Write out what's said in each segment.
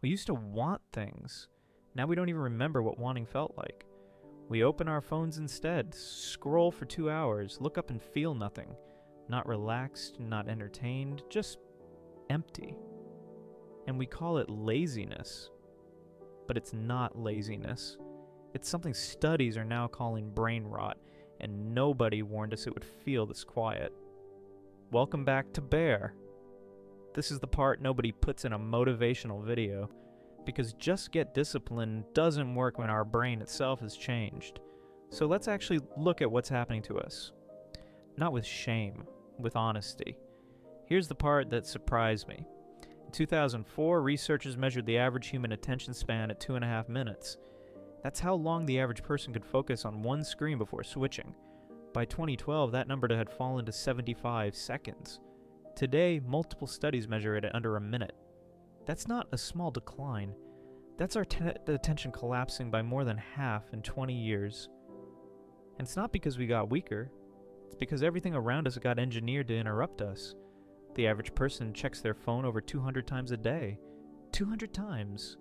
We used to want things. Now we don't even remember what wanting felt like. We open our phones instead, scroll for 2 hours, look up and feel nothing. Not relaxed, not entertained, just empty. And we call it laziness. But it's not laziness. It's something studies are now calling brain rot, and nobody warned us it would feel this quiet. Welcome back to Bear. This is the part nobody puts in a motivational video, because just get disciplined doesn't work when our brain itself has changed. So let's actually look at what's happening to us. Not with shame, with honesty. Here's the part that surprised me. In 2004, researchers measured the average human attention span at 2.5 minutes. That's how long the average person could focus on one screen before switching. By 2012, that number had fallen to 75 seconds. Today, multiple studies measure it at under a minute. That's not a small decline. That's our attention collapsing by more than half in 20 years. And it's not because we got weaker. It's because everything around us got engineered to interrupt us. The average person checks their phone over 200 times a day. 200 times.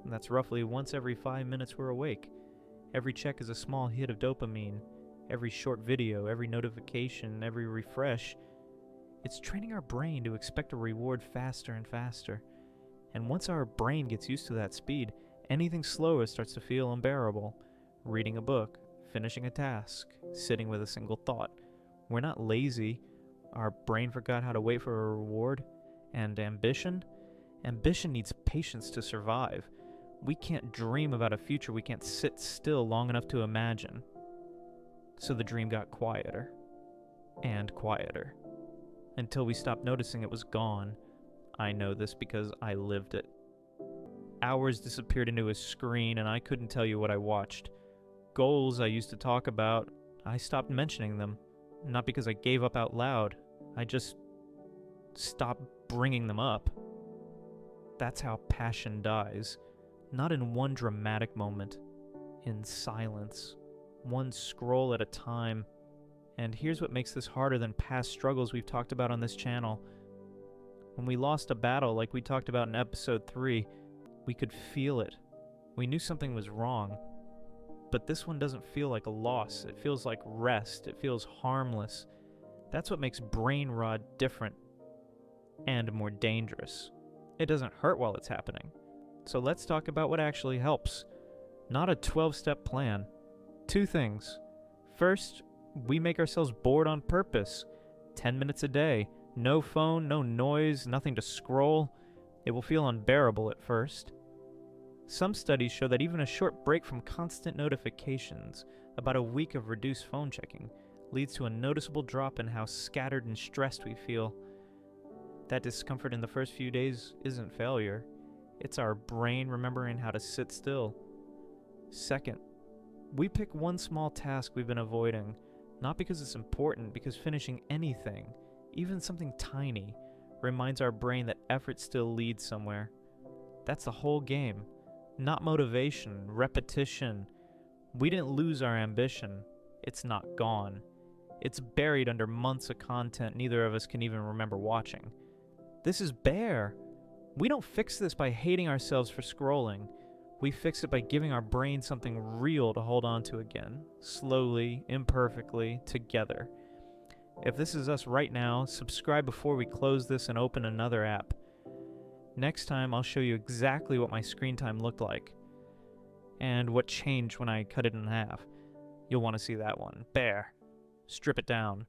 And that's roughly once every 5 minutes we're awake. Every check is a small hit of dopamine. Every short video, every notification, every refresh. It's training our brain to expect a reward faster and faster. And once our brain gets used to that speed, anything slower starts to feel unbearable. Reading a book, finishing a task, sitting with a single thought. We're not lazy. Our brain forgot how to wait for a reward. And ambition? Ambition needs patience to survive. We can't dream about a future we can't sit still long enough to imagine. So the dream got quieter. And quieter. Until we stopped noticing it was gone. I know this because I lived it. Hours disappeared into a screen and I couldn't tell you what I watched. Goals I used to talk about, I stopped mentioning them. Not because I gave up out loud. I just stopped bringing them up. That's how passion dies. Not in one dramatic moment. In silence. One scroll at a time. And here's what makes this harder than past struggles we've talked about on this channel. When we lost a battle like we talked about in episode 3, we could feel it. We knew something was wrong. But this one doesn't feel like a loss. It feels like rest. It feels harmless. That's what makes brain rot different and more dangerous. It doesn't hurt while it's happening. So let's talk about what actually helps. Not a 12-step plan. 2 things. First, we make ourselves bored on purpose. 10 minutes a day. No phone, no noise, nothing to scroll. It will feel unbearable at first. Some studies show that even a short break from constant notifications, about a week of reduced phone checking, leads to a noticeable drop in how scattered and stressed we feel. That discomfort in the first few days isn't failure. It's our brain remembering how to sit still. Second, we pick one small task we've been avoiding, not because it's important, because finishing anything, even something tiny, reminds our brain that effort still leads somewhere. That's the whole game. Not motivation, repetition. We didn't lose our ambition. It's not gone. It's buried under months of content neither of us can even remember watching. This is Bear. We don't fix this by hating ourselves for scrolling. We fix it by giving our brain something real to hold on to again. Slowly, imperfectly, together. If this is us right now, subscribe before we close this and open another app. Next time, I'll show you exactly what my screen time looked like. And what changed when I cut it in half. You'll want to see that one. Bear. Strip it down.